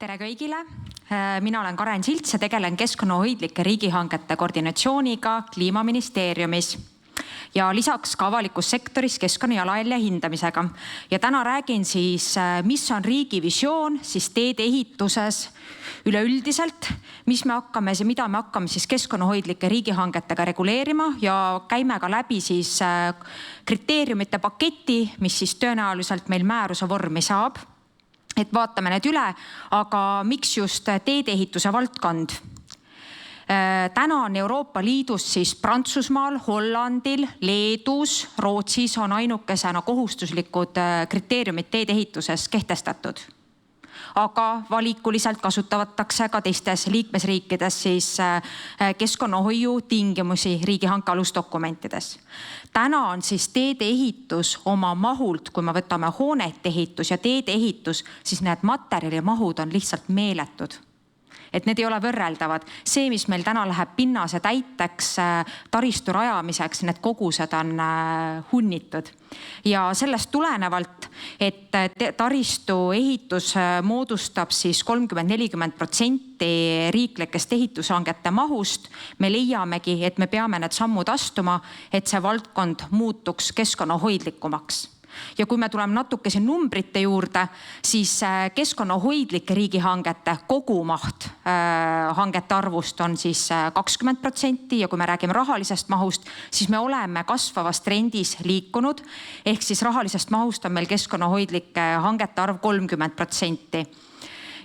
Tere kõigile! Mina olen Karen Silts ja tegelen keskkonnahoidlike riigihangete koordinatsiooniga Kliimaministeeriumis ja lisaks ka avalikus sektoris keskkonnajalajälje hindamisega. Ja täna räägin siis, mis on riigi visioon siis teede ehituses üleüldiselt, mida me hakkame siis keskkonnahoidlike riigihangetega reguleerima ja käime ka läbi siis kriteeriumite paketi, mis siis tõenäoliselt meil määruse vormi saab. Et vaatame need üle, aga miks just teedeehituse valdkond? Täna on Euroopa Liidus siis Prantsusmaal, Hollandil, Leedus, Rootsis on ainukesena kohustuslikud kriteeriumid teedeehituses kehtestatud. Aga valikuliselt kasutatakse ka teistes liikmesriikides siis keskkonnahoiu tingimusi riigihanke alusdokumentides. Täna on siis teedeehitus oma mahult, kui me võtame hoonete ehitus ja teedeehitus, siis need materjalimahud on lihtsalt meeletud. Et need ei ole võrreldavad. See, mis meil täna läheb pinnase täiteks taristu rajamiseks, need kogused on hunnitud. Ja sellest tulenevalt, et taristu ehitus moodustab siis 30-40% riiklikest ehitushangete mahust, me leiamegi, et me peame need sammud astuma, et see valdkond muutuks keskkonnahoidlikumaks. Ja kui me tuleme natuke siin numbrite juurde, siis keskkonnahoidlike riigihangete kogumaht hangete arvust on siis 20% ja kui me räägime rahalisest mahust, siis me oleme kasvavas trendis liikunud, ehk siis rahalisest mahust on meil keskkonnahoidlike hangete arv 30%.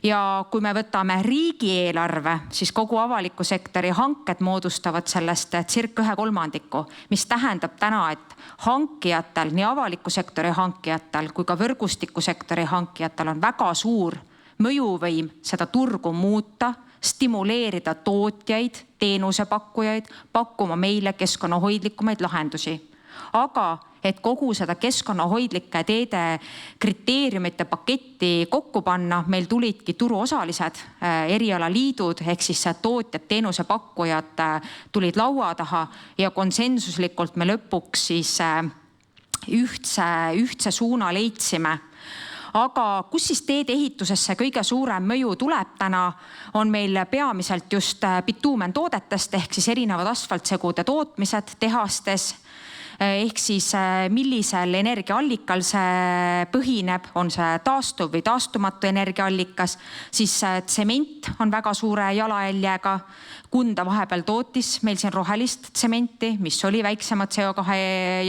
Ja kui me võtame riigieelarve, siis kogu avaliku sektori hanked moodustavad sellest circa 1/3, mis tähendab täna, et hankijatel, nii avaliku sektori hankijatel kui ka võrgustikusektori hankijatel on väga suur mõjuvõim seda turgu muuta, stimuleerida tootjaid, teenusepakkujaid, pakkuma meile keskkonnahoidlikumaid lahendusi. Aga et kogu seda keskkonnahoidlike teede kriteeriumite paketti kokku panna, meil tulidki turuosalised, erialaliidud, ehk siis tootjad, teenusepakkujad tulid laua taha ja konsensuslikult me lõpuks siis ühtse suuna leidsime. Aga kus siis teedeehitusesse kõige suurem mõju tuleb täna, on meil peamiselt just bituumen toodetest ehk siis erinevad asfaltsegude tootmised tehastes. Ehk siis millisel energiaallikal see põhineb, on see taastuv või taastumatu energiaallikas, siis tsement on väga suure jalajäljega. Kunda vahepeal tootis meil siin rohelist tsementi, mis oli väiksema CO2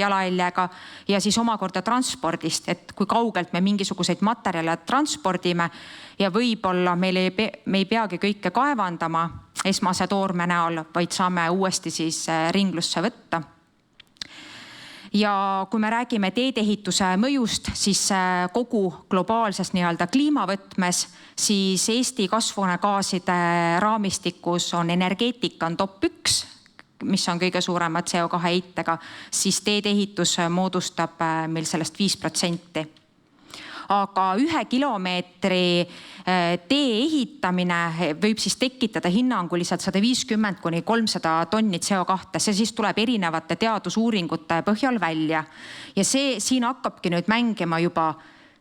jalajäljega ja siis omakorda transpordist, et kui kaugelt me mingisuguseid materjale transpordime ja võib-olla me ei peagi kõike kaevandama esmase toorme näol, vaid saame uuesti siis ringlusse võtta. Ja kui me räägime teedeehituse mõjust, siis kogu globaalses kliimavõtmes, siis Eesti kasvuhoonegaaside raamistikus on energeetika on top 1, mis on kõige suurema CO2 heitega, siis teedeehitus moodustab meil sellest 5%. Aga 1 kilomeetri tee ehitamine võib siis tekitada hinnanguliselt 150-300 tonni CO2. See siis tuleb erinevate teadusuuringute põhjal välja. Ja siin hakkabki nüüd mängima juba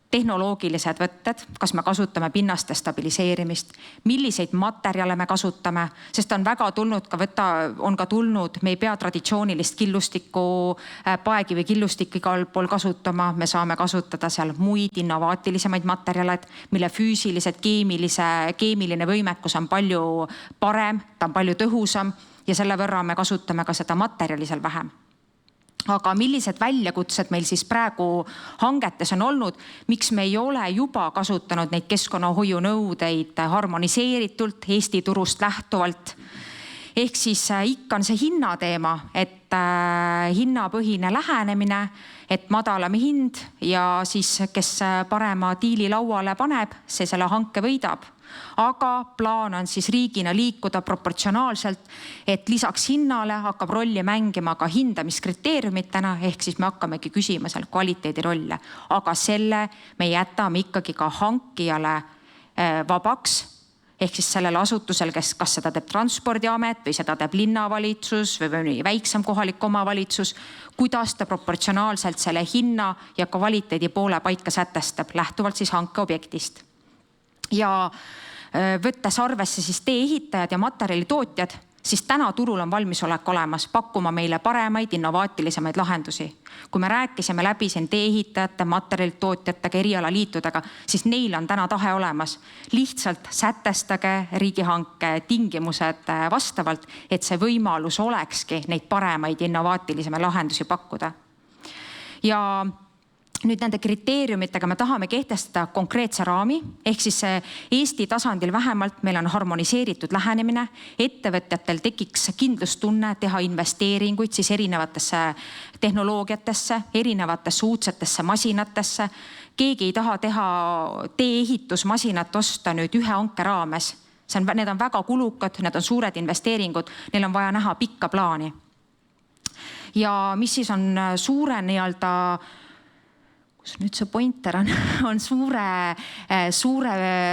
tehnoloogilised võtted, kas me kasutame pinnaste stabiliseerimist, milliseid materjale me kasutame, sest on väga tulnud me ei pea traditsioonilist killustikku, paegi või killustikku igal pool kasutama, me saame kasutada seal muid innovaatilisemaid materjale, mille füüsilised, keemiline võimekus on palju parem, ta on palju tõhusam ja selle võrra me kasutame ka seda materjali seal vähem. Aga millised väljakutsed meil siis praegu hangetes on olnud, miks me ei ole juba kasutanud neid keskkonnahoiu nõudeid harmoniseeritult Eesti turust lähtuvalt. Ehk siis ikka on see hinnateema, et hinnapõhine lähenemine, et madalam hind ja siis kes parema diili lauale paneb, see selle hanke võidab. Aga plaan on siis riigina liikuda proportsionaalselt, et lisaks hinnale hakkab rolli mängima ka hindamiskriteeriumitena, ehk siis me hakkamegi küsima seal kvaliteedi rolle. Aga selle me jätame ikkagi ka hankijale vabaks, ehk siis sellele asutusel, kas seda teeb Transpordiamet või seda teeb linnavalitsus või väiksem kohalik omavalitsus, kuidas ta proportsionaalselt selle hinna ja kvaliteedi poole paika sätestab lähtuvalt siis hankeobjektist. Ja võttes arvesse siis tee-ehitajad ja materjalitootjad, siis täna turul on valmisolek olemas pakkuma meile paremaid, innovaatilisemaid lahendusi. Kui me rääkisime läbi siin tee-ehitajate, materjalitootjatega, erialaliitudega, siis neil on täna tahe olemas. Lihtsalt sätestage riigihanke tingimused vastavalt, et see võimalus olekski neid paremaid, innovaatilisemaid lahendusi pakkuda. Ja nüüd nende kriteeriumitega me tahame kehtestada konkreetse raami, ehk siis Eesti tasandil vähemalt meil on harmoniseeritud lähenemine, ettevõtjatel tekiks kindlustunne teha investeeringuid siis erinevatesse tehnoloogiatesse, erinevatesse uudsetesse masinatesse. Keegi ei taha teha tee-ehitusmasinat osta nüüd ühe hanke raames. Need on väga kulukad, need on suured investeeringud, neil on vaja näha pikka plaani. Ja mis siis on suure nüüd see pointer on suure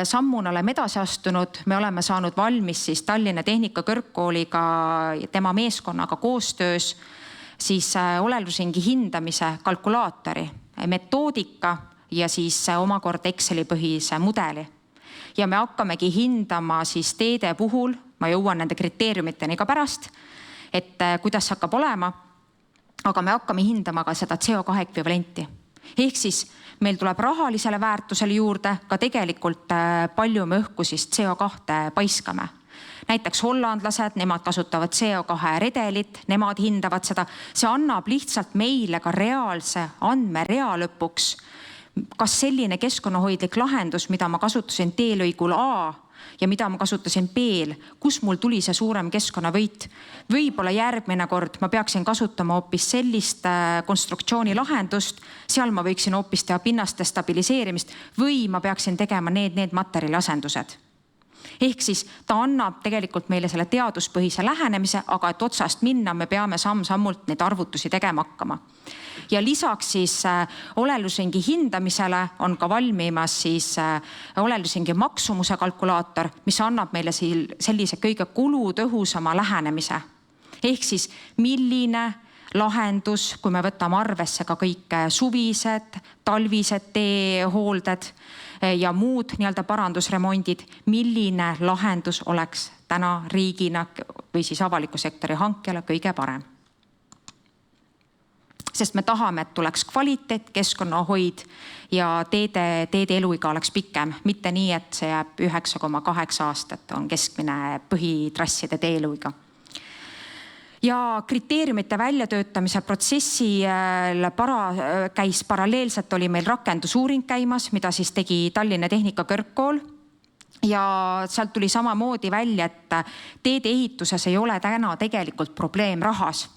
sammuna oleme edasi astunud. Me oleme saanud valmis siis Tallinna Tehnikakõrgkooliga tema meeskonnaga koostöös siis olelusringi hindamise kalkulaatori, metoodika ja siis omakorda Exceli põhise mudeli. Ja me hakkamegi hindama siis teede puhul, ma jõuan nende kriteeriumiteni ka pärast, et kuidas hakkab olema, aga me hakkame hindama ka seda CO2 ekvivalenti. Ehk siis meil tuleb rahalisele väärtusele juurde ka tegelikult palju me õhku siis CO2 paiskame. Näiteks hollandlased, nemad kasutavad CO2 redelit, nemad hindavad seda. See annab lihtsalt meile ka reaalse andmerea lõpuks, kas selline keskkonnahoidlik lahendus, mida ma kasutasin teelõigul A ja mida ma kasutasin B-l, kus mul tuli see suurem keskkonnavõit. Võib-olla järgmine kord ma peaksin kasutama hoopis sellist konstruktsiooni lahendust, seal ma võiksin hoopis teha pinnaste stabiliseerimist või ma peaksin tegema need materjali asendused. Ehk siis ta annab tegelikult meile selle teaduspõhise lähenemise, aga et otsast minna, me peame samm-sammult neid arvutusi tegema hakkama. Ja lisaks siis olelusringi hindamisele on ka valmimas siis olelusringi maksumuse kalkulaator, mis annab meile sellise kõige kulutõhusama lähenemise. Ehk siis milline lahendus, kui me võtame arvesse ka kõik suvised, talvised teehoolded ja muud parandusremondid, milline lahendus oleks täna riigina või siis avaliku sektori hankjale kõige parem. Sest me tahame, et tuleks kvaliteet, keskkonnahoid ja teede eluiga oleks pikem. Mitte nii, et see jääb 9,8 aastat on keskmine põhitrasside tee eluiga. Ja kriteeriumite väljatöötamise protsessi käis paralleelselt oli meil rakendusuuring käimas, mida siis tegi Tallinna Tehnikakõrgkool. Ja sealt tuli samamoodi välja, et teede ehituses ei ole täna tegelikult probleem rahas.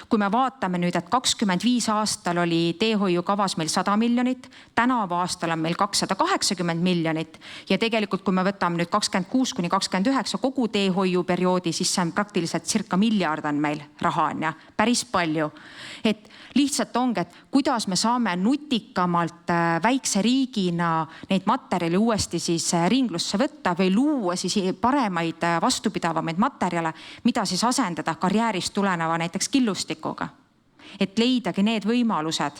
Kui me vaatame nüüd, et 25 aastal oli teehoiukavas meil 100 miljonit, tänavu aastal on meil 280 miljonit ja tegelikult kui me võtame nüüd 26–29 kogu teehoiuperioodi, siis see on praktiliselt circa miljard on meil raha ja päris palju. Et lihtsalt ongi, et kuidas me saame nutikamalt väikse riigina neid materjali uuesti siis ringlusse võtta või luua siis paremaid vastupidavamaid materjale, mida siis asendada karjäärist tuleneva näiteks killustikuga. Et leidagi need võimalused.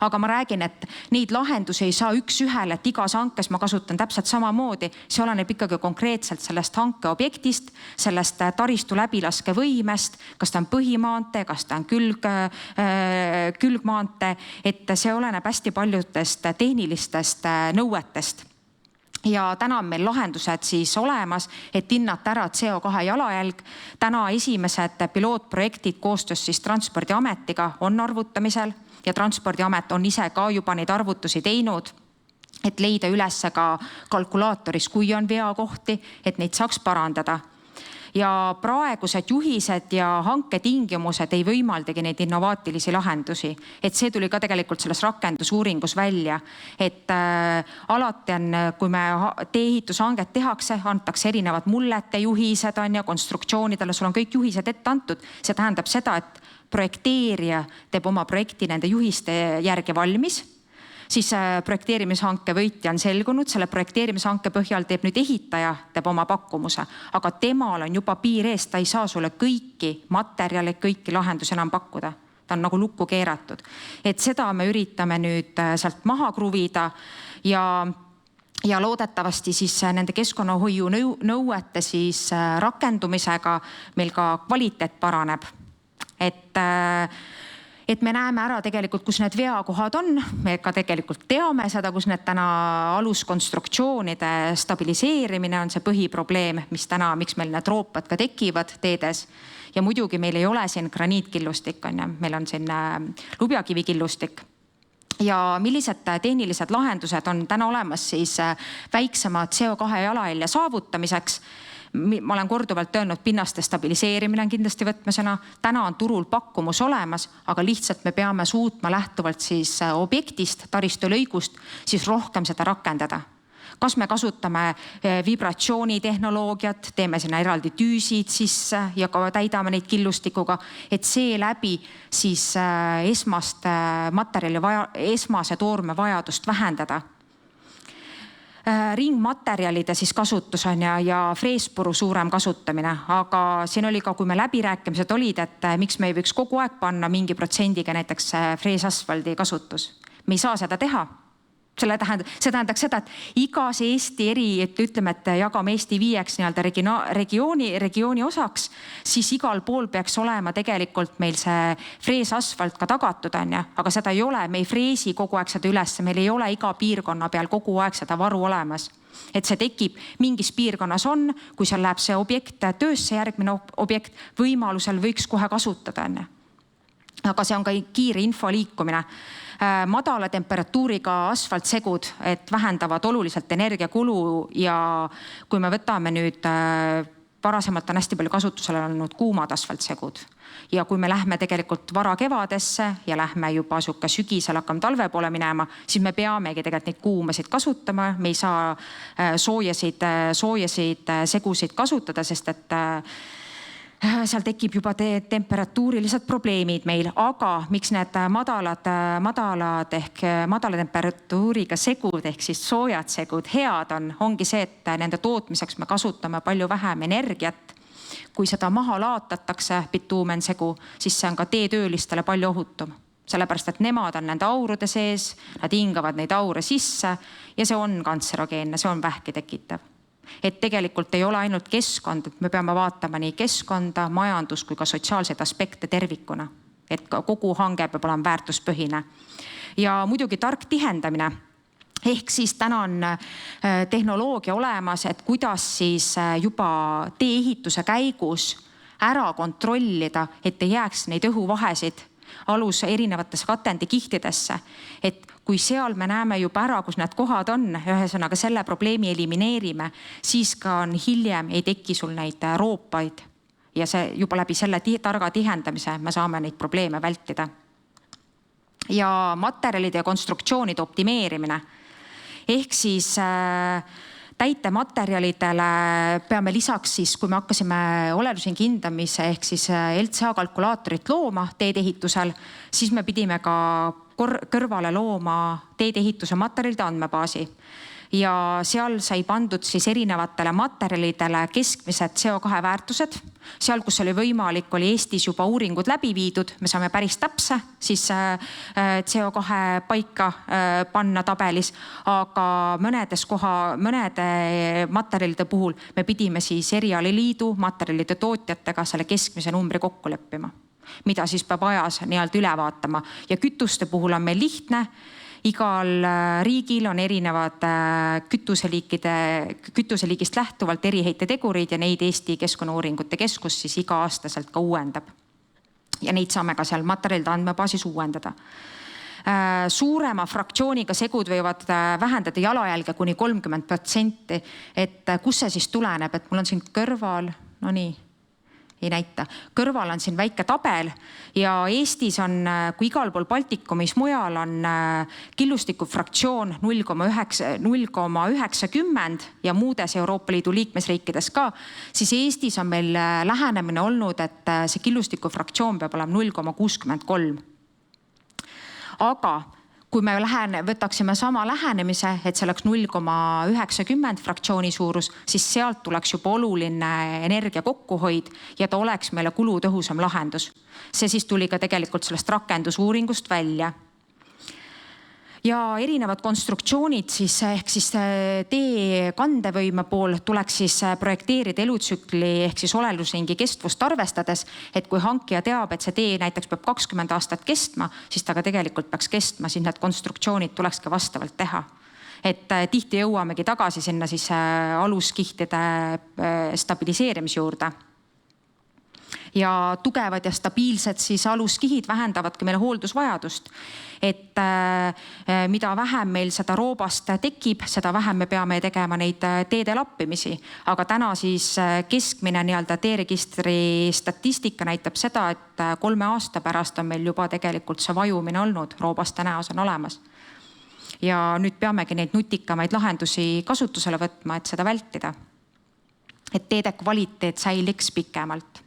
Aga ma räägin, et neid lahendusi ei saa üks ühele, et igas hankes ma kasutan täpselt samamoodi. See oleneb ikkagi konkreetselt sellest hanke objektist, sellest taristu läbilaske võimest, kas ta on põhimaantee, kas ta on külgmaantee, et see oleneb hästi paljudest tehnilistest nõuetest. Ja täna on meil lahendused siis olemas, et hinnata ära CO2 jalajälg. Täna esimesed pilootprojektid koostöös siis Transpordiametiga on arvutamisel ja Transpordiamet on ise ka juba neid arvutusi teinud, et leida üles ka kalkulaatoris, kui on veakohti, et neid saaks parandada. Ja praegused juhised ja hanketingimused ei võimaldagi neid innovaatilisi lahendusi. Et see tuli ka tegelikult selles rakendusuuringus välja, et alati on, kui me tee-ehitushanget tehakse, antakse erinevad mullete juhised ja konstruktsioonidele, sul on kõik juhised ette antud. See tähendab seda, et projekteerija teeb oma projekti nende juhiste järgi valmis, siis projekteerimishanke võitja on selgunud, selle projekteerimishanke põhjal teeb nüüd ehitaja, teeb oma pakkumuse, aga temal on juba piir ees, ta ei saa sulle kõiki materjale, kõiki lahendusi enam pakkuda. Ta on nagu lukku keeratud. Et seda me üritame nüüd sealt maha kruvida ja ja loodetavasti siis nende keskkonnahoiu nõuete siis rakendumisega meil ka kvaliteet paraneb. Et me näeme ära tegelikult, kus need veakohad on. Me ka tegelikult teame seda, kus need täna aluskonstruktsioonide stabiliseerimine on see põhiprobleem, miks meil need roopad ka tekivad teedes. Ja muidugi meil ei ole siin graniitkillustik, meil on siin lubjakivikillustik. Ja millised tehnilised lahendused on täna olemas siis väiksema CO2 jalajälje saavutamiseks? Ma olen korduvalt öelnud, pinnaste stabiliseerimine on kindlasti võtmesõna. Täna on turul pakkumus olemas, aga lihtsalt me peame suutma lähtuvalt siis objektist, taristulõigust, siis rohkem seda rakendada. Kas me kasutame vibratsioonitehnoloogiat, teeme sinna eraldi tüüsid sisse ja ka täidame neid killustikuga, et see läbi siis esmase toorme vajadust vähendada. Ringmaterjalide siis kasutus on ja freespuru suurem kasutamine, aga siin oli ka, kui me läbirääkimised olid, et miks me ei võiks kogu aeg panna mingi protsendiga näiteks freesasfaldi kasutus. Me ei saa seda teha. See tähendaks seda, et igas Eesti ütleme, et jagame Eesti 5 regiooni osaks, siis igal pool peaks olema tegelikult meil see freesasfalt ka tagatud, aga seda ei ole, me ei freesi kogu aeg seda üles, meil ei ole iga piirkonna peal kogu aeg seda varu olemas. Et see tekib mingis piirkonnas on, kui seal läheb see objekt töösse, järgmine objekt võimalusel võiks kohe kasutada. Aga see on ka kiire info liikumine. Madala temperatuuriga asfaltsegud, et vähendavad oluliselt energiakulu ja kui me võtame nüüd, varasemalt on hästi palju kasutusele olnud kuumad asfaltsegud. Ja kui me lähme tegelikult vara kevadesse ja lähme juba sügisel hakkame talve poole minema, siis me peamegi tegelikult neid kuumasid kasutama. Me ei saa soojasid segusid kasutada, sest et seal tekib juba temperatuurilised probleemid meil, aga miks need madala temperatuuriga segud ehk siis soojad segud head ongi see, et nende tootmiseks me kasutame palju vähem energiat. Kui seda maha laotatakse bituumensegu, siis see on ka teetöölistele palju ohutum. Sellepärast, et nemad on nende aurude sees, nad hingavad neid aure sisse ja see on kantserogeenne, see on vähki tekitav. Et tegelikult ei ole ainult keskkond, et me peame vaatama nii keskkonda, majandus kui ka sotsiaalseid aspekte tervikuna. Et kogu hange peab olema väärtuspõhine. Ja muidugi tark tihendamine. Ehk siis täna on tehnoloogia olemas, et kuidas siis juba tee-ehituse käigus ära kontrollida, et ei jääks neid õhuvahesid alus erinevates katendikihtidesse. Et kui seal me näeme juba ära, kus need kohad on, ühesõnaga selle probleemi elimineerime, siis ka on hiljem ei teki sul neid roopaid ja see juba läbi selle targa tihendamise me saame neid probleeme vältida. Ja materjalide ja konstruktsioonide optimeerimine. Ehk siis täitematerjalidele peame lisaks siis, kui me hakkasime olelushingi hindamise ehk siis LCA kalkulaatorit looma teedeehitusel, siis me pidime ka kõrvale looma teedeehituse materjalide andmebaasi. Ja seal sai pandud siis erinevatele materjalidele keskmised CO2 väärtused. Seal, kus oli võimalik, oli Eestis juba uuringud läbi viidud. Me saame päris täpse siis CO2 paika panna tabelis, aga mõnede materjalide puhul me pidime siis erialaliidu materjalide tootjatega selle keskmise numbri kokku leppima, mida siis peab ajas üle vaatama. Ja kütuste puhul on meil lihtne. Igal riigil on erinevad kütuseliigist lähtuvalt eriheitetegurid ja neid Eesti Keskkonnauuringute Keskus siis iga-aastaselt ka uuendab. Ja neid saame ka seal materjalide andmebaasis uuendada. Suurema fraktsiooniga segud võivad vähendada jalajälge kuni 30%. Et kus see siis tuleneb, et mul on siin kõrval, no nii, ei näita. Kõrval on siin väike tabel ja Eestis on, kui igal pool Baltikumis mujal on killustiku fraktsioon 0,90 ja muudes Euroopa Liidu liikmesriikides ka, siis Eestis on meil lähenemine olnud, et see killustiku fraktsioon peab olema 0,63. Aga kui me võtaksime sama lähenemise, et see oleks 0,90 fraktsiooni suurus, siis sealt tuleks juba oluline energia kokkuhoid ja ta oleks meile kulutõhusam lahendus. See siis tuli ka tegelikult sellest rakendusuuringust välja. Ja erinevad konstruktsioonid siis ehk siis tee kandevõime pool tuleks siis projekteerida elutsükli ehk siis olelusringi kestvust arvestades, et kui hankija teab, et see tee näiteks peab 20 aastat kestma, siis ta ka tegelikult peaks kestma, siis need konstruktsioonid tulekski vastavalt teha. Et tihti jõuamegi tagasi sinna siis aluskihtide stabiliseerimise juurde. Ja tugevad ja stabiilsed siis aluskihid vähendavadki meile hooldusvajadust. Et mida vähem meil seda roobast tekib, seda vähem me peame tegema neid teede lappimisi. Aga täna siis keskmine teeregistri statistika näitab seda, et 3 aasta pärast on meil juba tegelikult see vajumine olnud, roobaste näos on olemas. Ja nüüd peamegi neid nutikamaid lahendusi kasutusele võtma, et seda vältida. Et teede kvaliteet säiliks pikemalt.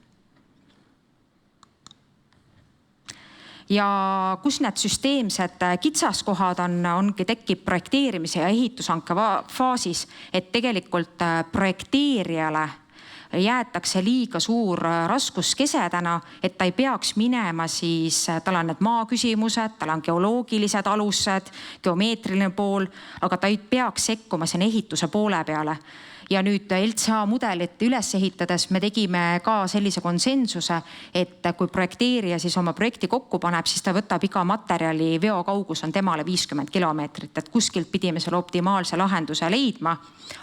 Ja kus need süsteemsed kitsaskohad ongi tekib projekteerimise ja ehitushanke faasis, et tegelikult projekteerijale jäetakse liiga suur raskuskese täna, et ta ei peaks minema siis, tal on need maaküsimused, tal on geoloogilised alused, geomeetriline pool, aga ta ei peaks sekkuma sinna ehituse poole peale. Ja nüüd LCA mudelit üles ehitades me tegime ka sellise konsensuse, et kui projekteerija siis oma projekti kokku paneb, siis ta võtab iga materjali veokaugus on temale 50 kilomeetrit, et kuskilt pidime selle optimaalse lahenduse leidma,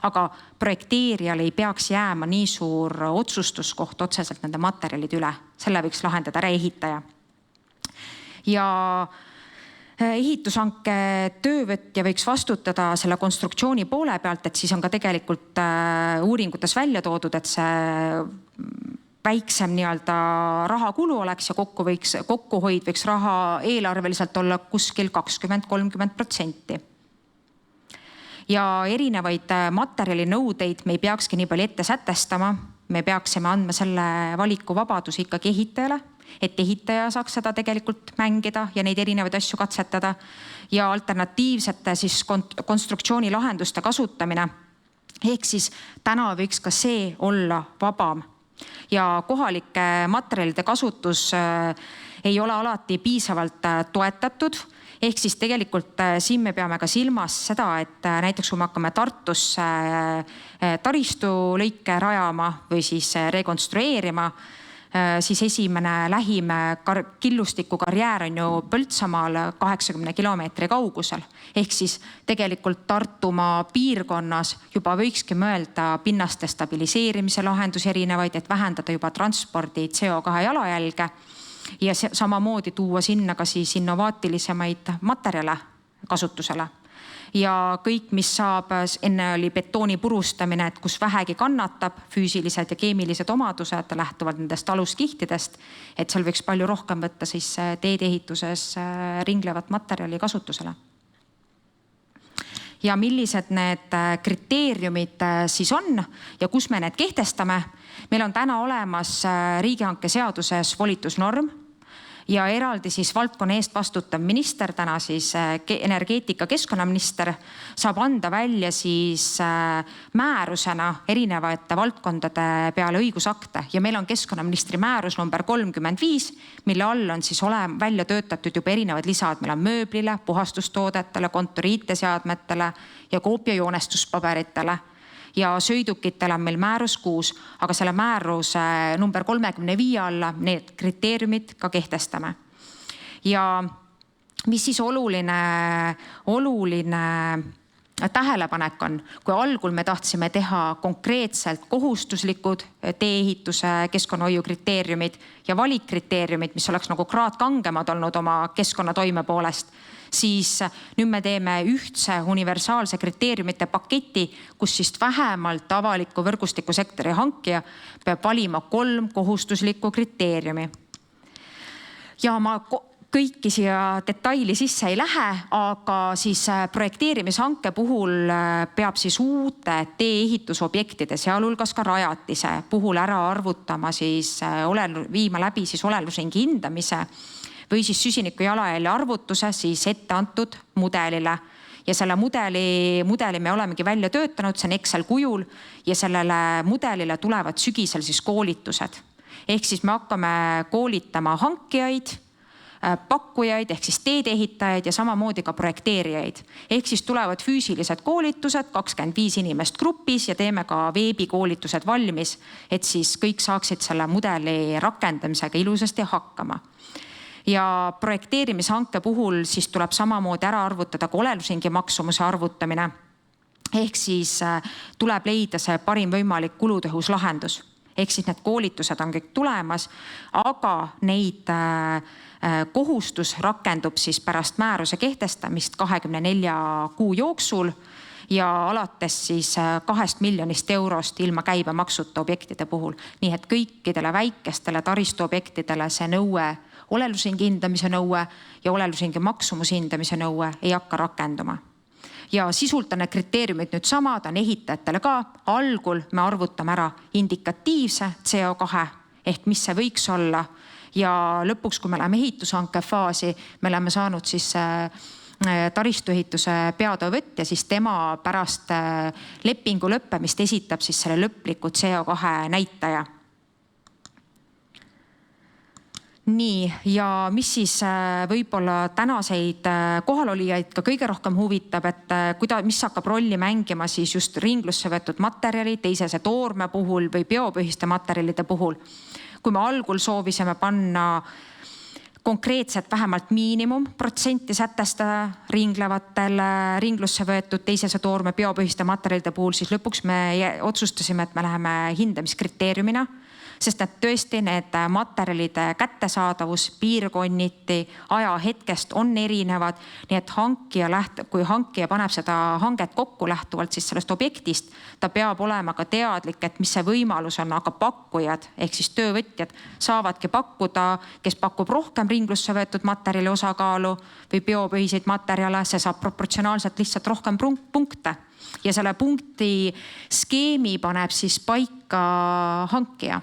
aga projekteerijal ei peaks jääma nii suur otsustuskoht otseselt nende materjalid üle. Selle võiks lahendada ära ehitaja. Ja ehitushanke töövõtja võiks vastutada selle konstruktsiooni poole pealt, et siis on ka tegelikult uuringutes välja toodud, et see väiksem rahakulu oleks ja kokkuhoid võiks raha eelarveliselt olla kuskil 20-30%. Ja erinevaid materjalinõudeid me ei peakski nii palju ette sätestama, me peaksime andma selle valikuvabaduse ikkagi ehitajale, et ehitaja saaks seda tegelikult mängida ja neid erinevaid asju katsetada ja alternatiivsete siis konstruktsiooni lahenduste kasutamine. Ehk siis täna võiks ka see olla vabam ja kohalike materjalide kasutus ei ole alati piisavalt toetatud. Ehk siis tegelikult siin me peame ka silmas seda, et näiteks kui me hakkame Tartus taristulõike rajama või siis rekonstrueerima, siis esimene lähim killustiku karjäär on ju Põltsamaal 80 kilomeetri kaugusel. Ehk siis tegelikult Tartumaa piirkonnas juba võikski mõelda pinnaste stabiliseerimise lahendusi erinevaid, et vähendada juba transpordi CO2 jalajälge ja samamoodi tuua sinna ka siis innovaatilisemaid materjale kasutusele. Ja kõik, mis saab, enne oli betooni purustamine, et kus vähegi kannatab füüsilised ja keemilised omadused lähtuvalt nendest aluskihtidest, et seal võiks palju rohkem võtta siis teedeehituses ringlevat materjali kasutusele. Ja millised need kriteeriumid siis on ja kus me need kehtestame? Meil on täna olemas riigihanke seaduses volitusnorm ja eraldi siis valdkonna eest vastutav minister, täna siis energeetika keskkonnaminister, saab anda välja siis määrusena erinevate valdkondade peale õigusakte ja meil on keskkonnaministri määrus number 35, mille all on siis välja töötatud juba erinevad lisad. Meil on mööblile, puhastustoodetele, kontoriiteseadmetele ja koopiajoonestuspaberitele. Ja sõidukitele on meil määrus 6, aga selle määruse number 35 alla need kriteeriumid ka kehtestame. Ja mis siis oluline tähelepanek on, kui algul me tahtsime teha konkreetselt kohustuslikud tee-ehituse keskkonnahoiu kriteeriumid ja valikkriteeriumid, mis oleks nagu kraad kangemad olnud oma keskkonnatoime poolest, siis nüüd me teeme ühtse universaalse kriteeriumite paketi, kus siis vähemalt avaliku võrgustiku sektori hankija peab valima 3 kohustuslikku kriteeriumi. Ja ma kõiki siia detaili sisse ei lähe, aga siis projekteerimishanke puhul peab siis uute tee-ehitusobjektide, sealhulgas ka rajatise puhul ära arvutama siis, viima läbi siis olelusringi hindamise või siis süsiniku jalajälje arvutuse siis ette antud mudelile. Ja selle mudeli me olemegi välja töötanud, see on Excel kujul ja sellele mudelile tulevad sügisel siis koolitused. Ehk siis me hakkame koolitama hankijaid, pakkujaid ehk siis teedeehitajaid ja samamoodi ka projekteerijaid. Ehk siis tulevad füüsilised koolitused, 25 inimest grupis ja teeme ka veebikoolitused valmis, et siis kõik saaksid selle mudeli rakendamisega ilusasti hakkama. Ja projekteerimishanke puhul siis tuleb samamoodi ära arvutada ka olelusringi maksumuse arvutamine. Ehk siis tuleb leida see parim võimalik kulutõhus lahendus. Ehk siis need koolitused on kõik tulemas, aga neid kohustus rakendub siis pärast määruse kehtestamist 24 kuu jooksul ja alates siis 2 miljonist eurost ilma käibemaksuta objektide puhul. Nii et kõikidele väikestele taristuobjektidele see nõue, olelusringi hindamise nõue ja olelusringi maksumuse hindamise nõue ei hakka rakenduma. Ja sisult on need kriteeriumid nüüd samad, on ehitajatele ka. Algul me arvutame ära indikatiivse CO2 ehk mis see võiks olla ja lõpuks, kui me läheme ehitushanke faasi, me oleme saanud siis taristuehituse peatöövõtja, siis tema pärast lepingu lõppemist esitab siis selle lõpliku CO2 näitaja. Nii, ja mis siis võib-olla tänaseid kohalolijaid ka kõige rohkem huvitab, et mis hakkab rolli mängima siis just ringlusse võetud materjali, teisese toorme puhul või biopõhiste materjalide puhul. Kui me algul soovisime panna konkreetselt vähemalt miinimumprotsenti sätestada ringlusse võetud teisese toorme biopõhiste materjalide puhul, siis lõpuks me otsustasime, et me läheme hindamiskriteeriumina, sest et tõesti need materjalide kättesaadavus piirkonniti ajahetkest on erinevad. Nii et kui hankija paneb seda hanget kokku lähtuvalt siis sellest objektist, ta peab olema ka teadlik, et mis see võimalus on, aga pakkujad ehk siis töövõtjad saavadki pakkuda, kes pakub rohkem ringlusse võetud materjali osakaalu või biopõhiseid materjale, see saab proportsionaalselt lihtsalt rohkem punkte. Ja selle punkti skeemi paneb siis paika hankija.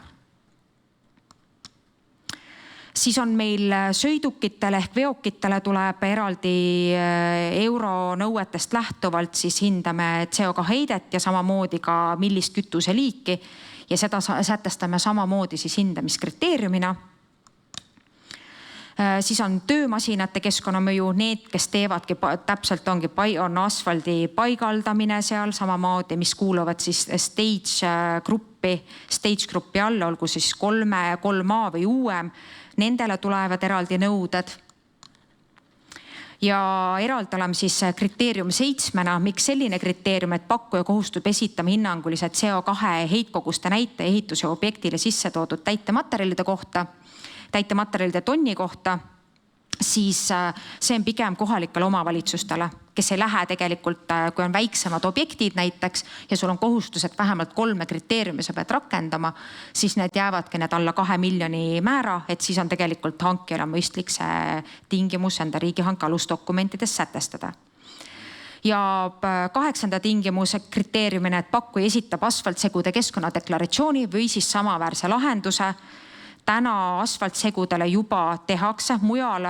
Siis on meil sõidukitele ehk veokitele tuleb eraldi euro nõuetest lähtuvalt siis hindame CO2 heidet ja samamoodi ka millist kütuseliiki ja seda sätestame samamoodi siis hindamiskriteeriumina. Siis on töömasinate keskkonnamõju, need, kes teevadki täpselt on asfaldi paigaldamine seal samamoodi, mis kuuluvad siis stage gruppi alla, olgu siis 3A või uuem. Nendele tulevad eraldi nõuded. Ja eraldi oleme siis kriteerium 7, miks selline kriteerium, et pakkuja kohustub esitama hinnangulised CO2 heitkoguste näite ehituse objektile sisse toodud täitematerjalide kohta, täitematerjalide tonni kohta, siis see on pigem kohalikele omavalitsustele, kes ei lähe tegelikult, kui on väiksemad objektid näiteks ja sul on kohustus, et vähemalt 3 kriteeriumi sa pead rakendama, siis need jäävadki need alla 2 miljoni määra, et siis on tegelikult hankijale mõistlik see tingimus enda riigihanke alusdokumentides sätestada. Ja 8. tingimuse kriteeriumine, et pakkuja esitab asfaltsegude keskkonnadeklaratsiooni või siis samaväärse lahenduse. Täna asfaltsegudele juba tehakse, mujal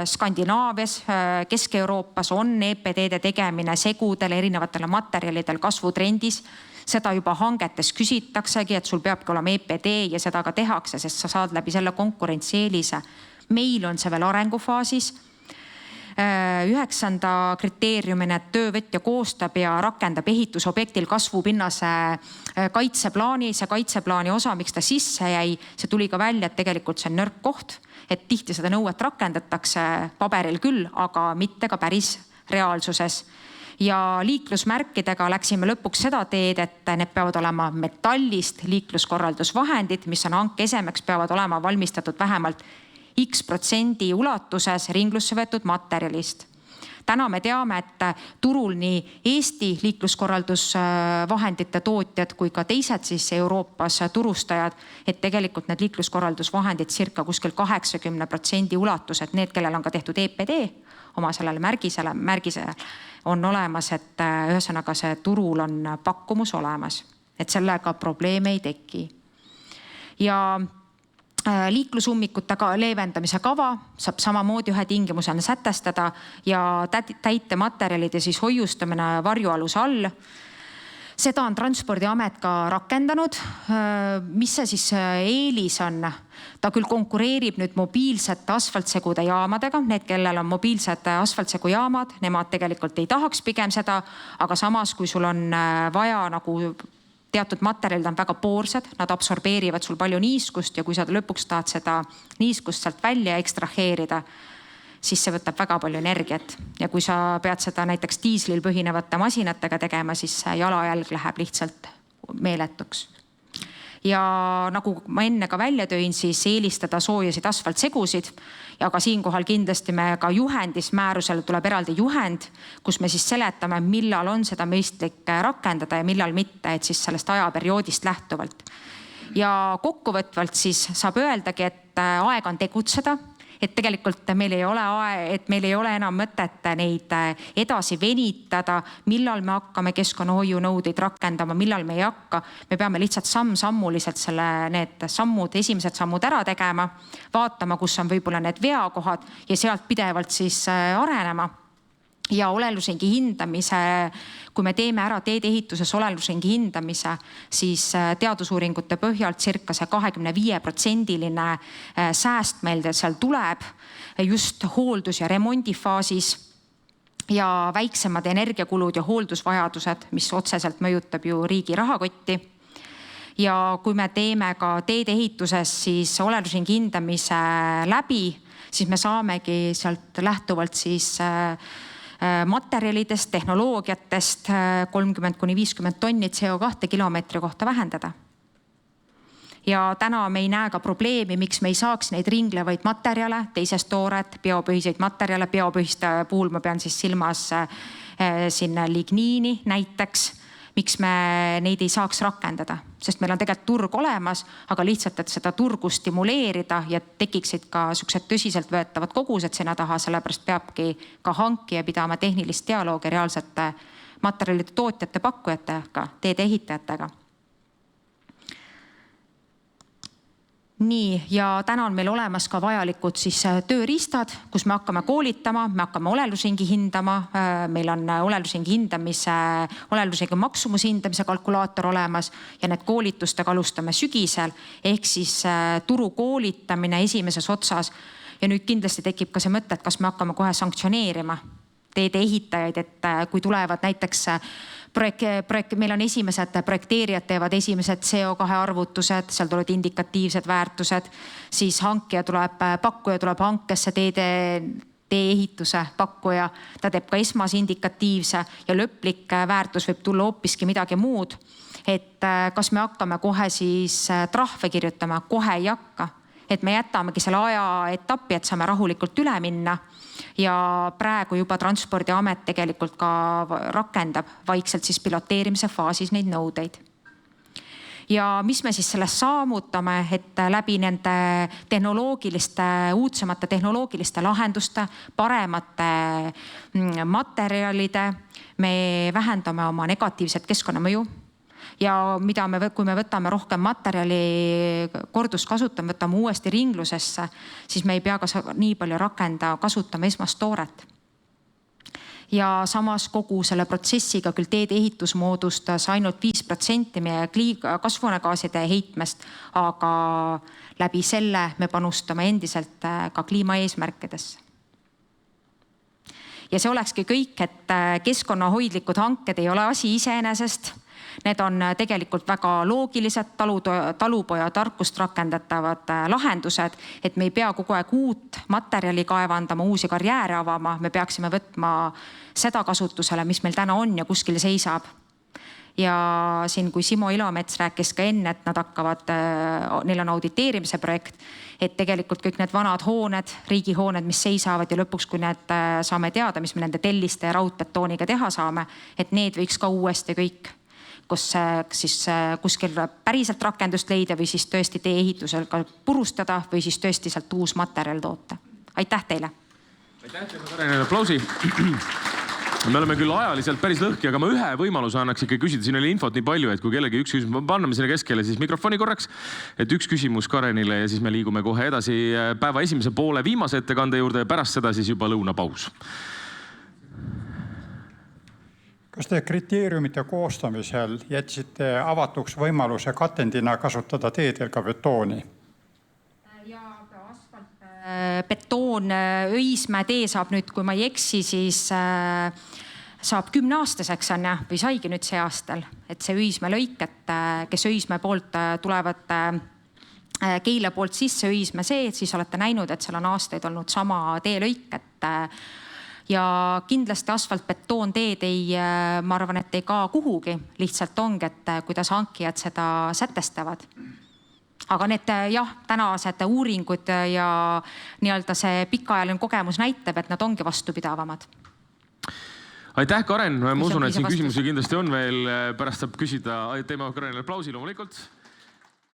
Skandinaavias, Kesk-Euroopas on EPD-de tegemine segudele, erinevatele materjalidele kasvutrendis. Seda juba hangetes küsitaksegi, et sul peabki olema EPD ja seda ka tehakse, sest sa saad läbi selle konkurentsieelise. Meil on see veel arengufaasis. 9. kriteeriumine, et töövõtja koostab ja rakendab ehitusobjektil kasvupinnase kaitseplaani. See kaitseplaani osa, miks ta sisse jäi, see tuli ka välja, et tegelikult see on nõrk koht, et tihti seda nõuet rakendatakse paberil küll, aga mitte ka päris reaalsuses. Ja liiklusmärkidega läksime lõpuks seda teed, et need peavad olema metallist liikluskorraldusvahendid, mis on hanke esemeks, peavad olema valmistatud vähemalt X% ulatuses ringlusse võetud materjalist. Täna me teame, et turul nii Eesti liikluskorraldusvahendite tootjad kui ka teised siis Euroopas turustajad, et tegelikult need liikluskorraldusvahendid circa kuskil 80% ulatuses, need, kellel on ka tehtud EPD oma sellele märgisele on olemas, et ühesõnaga see turul on pakkumus olemas, et sellega probleeme ei teki. Ja liiklusummikute leevendamise kava saab samamoodi ühe tingimusena sätestada ja täitematerjalide siis hoiustamine varjualuse all. Seda on Transpordiamet ka rakendanud. Mis see siis eelis on? Ta küll konkureerib nüüd mobiilsete asfaltsegude jaamadega. Need, kellel on mobiilsed asfaltsegu jaamad, nemad tegelikult ei tahaks pigem seda, aga samas, kui sul on vaja nagu teatud materjalid on väga poorsed, nad absorbeerivad sul palju niiskust ja kui sa lõpuks tahad seda niiskust sealt välja ekstraheerida, siis see võtab väga palju energiat. Ja kui sa pead seda näiteks diislil põhinevate masinatega tegema, siis jalajälg läheb lihtsalt meeletuks. Ja nagu ma enne ka välja tõin, siis eelistada soojasid asfaltsegusid. Ja ka siinkohal kindlasti me ka juhendis määrusele tuleb eraldi juhend, kus me siis seletame, millal on seda mõistlik rakendada ja millal mitte, et siis sellest ajaperioodist lähtuvalt. Ja kokkuvõtvalt siis saab öeldagi, et aeg on tegutseda, et tegelikult meil ei ole enam mõtet neid edasi venitada, millal me hakkame keskkonnahoiu nõudeid rakendama, millal me ei hakka. Me peame lihtsalt samm-sammuliselt need esimesed sammud ära tegema, vaatama, kus on võib-olla need veakohad ja sealt pidevalt siis arenema. Ja olelusringi hindamise, kui me teeme ära teedeehituses olelusringi hindamise, siis teadusuuringute põhjalt circa see 25% sääst meil seal tuleb just hooldus- ja remondifaasis ja väiksemad energiakulud ja hooldusvajadused, mis otseselt mõjutab ju riigi rahakotti. Ja kui me teeme ka teedeehituses siis olelusringi hindamise läbi, siis me saamegi sealt lähtuvalt siis materjalidest, tehnoloogiatest 30–50 tonni CO2 kilomeetri kohta vähendada. Ja täna me ei näe ka probleemi, miks me ei saaks neid ringlevaid materjale, teisest tooret, biopõhiseid materjale, biopõhiste puhul ma pean siis silmas sinna ligniini näiteks, miks me neid ei saaks rakendada, sest meil on tegelikult turg olemas, aga lihtsalt, et seda turgu stimuleerida ja tekiksid ka suksed tõsiselt võetavad kogused sinna taha, sellepärast peabki ka hankija pidama tehnilist dialoogi reaalsete materjalide tootjate, pakkujatega, teede ehitajatega. Nii, ja täna on meil olemas ka vajalikud siis tööriistad, kus me hakkame koolitama, me hakkame olelusringi hindama, meil on olelusringi maksumushindamise kalkulaator olemas ja need koolitustega alustame sügisel, ehk siis turu koolitamine esimeses otsas. Ja nüüd kindlasti tekib ka see mõte, et kas me hakkame kohe sanktsioneerima teede ehitajaid, et kui tulevad näiteks meil on esimesed projekteerijad teevad esimesed CO2 arvutused, seal tulevad indikatiivsed väärtused, siis pakkuja tuleb hankesse tee-ehituse pakkuja, ta teeb ka esmase indikatiivse ja lõplik väärtus võib tulla hoopiski midagi muud. Et kas me hakkame kohe siis trahve kirjutama, kohe ei hakka, et me jätamegi selle aja etappi, et saame rahulikult üle minna. Ja praegu juba Transpordiamet tegelikult ka rakendab vaikselt siis piloteerimise faasis neid nõudeid. Ja mis me siis sellest saamutame, et läbi nende uudsemate tehnoloogiliste lahenduste, paremate materjalide me vähendame oma negatiivset keskkonnamõju. Ja kui me võtame rohkem materjali korduskasutame, võtame uuesti ringlusesse, siis me ei pea ka nii palju kasutama esmast tooret. Ja samas kogu selle protsessiga küll teede ehitus moodustas ainult 5% meie kasvuhoonegaaside heitmest, aga läbi selle me panustame endiselt ka kliimaeesmärkidesse. Ja see olekski kõik, et keskkonnahoidlikud hanked ei ole asi iseenesest. Need on tegelikult väga loogilised talupoja tarkust rakendatavad lahendused, et me ei pea kogu aeg uut materjali kaevandama, uusi karjääre avama, me peaksime võtma seda kasutusele, mis meil täna on ja kuskil seisab. Ja siin, kui Simo Ilomets rääkis ka enne, et neil on auditeerimise projekt, et tegelikult kõik need vanad hooned, riigihooned, mis seisavad ja lõpuks, kui need saame teada, mis me nende telliste ja raudbetooniga teha saame, et need võiks ka uuesti kõik kus siis kuskil päriselt rakendust leida või siis tõesti tee-ehitusel ka purustada või siis tõesti sealt uus materjal toota. Aitäh teile! Aitäh teile, Karenile aplausi! Me oleme küll ajaliselt päris lõhki, aga ma ühe võimaluse annaks ikka küsida. Siin oli infot nii palju, et kui kellegi üks küsimus, panname sinna keskele siis mikrofoni korraks, et üks küsimus Karenile ja siis me liigume kohe edasi päeva esimese poole viimase ettekande juurde ja pärast seda siis juba lõunapaus. Kas te kriteeriumite koostamisel jätsite avatuks võimaluse katendina kasutada teedel ka betooni? Ja asfalt, betoon, Õismäe tee saab nüüd, kui ma ei eksi, siis saab 10-aastaseks või saigi nüüd see aastal, et see Õismäe lõik, et kes Õismäe poolt tulevad Keila poolt sisse Õismäe see, siis olete näinud, et seal on aastaid olnud sama teelõik, et ja kindlasti asfalt-betoon teed ma arvan, et ei kao kuhugi, lihtsalt ongi, et kuidas hankijad seda sätestavad. Aga need tänased uuringud ja nii-öelda see pikaajaline kogemus näitab, et nad ongi vastupidavamad. Aitäh, Karen! Ma usun, et siin küsimusi kindlasti on veel. Pärast saab küsida. Teeme Karenile aplausi loomulikult.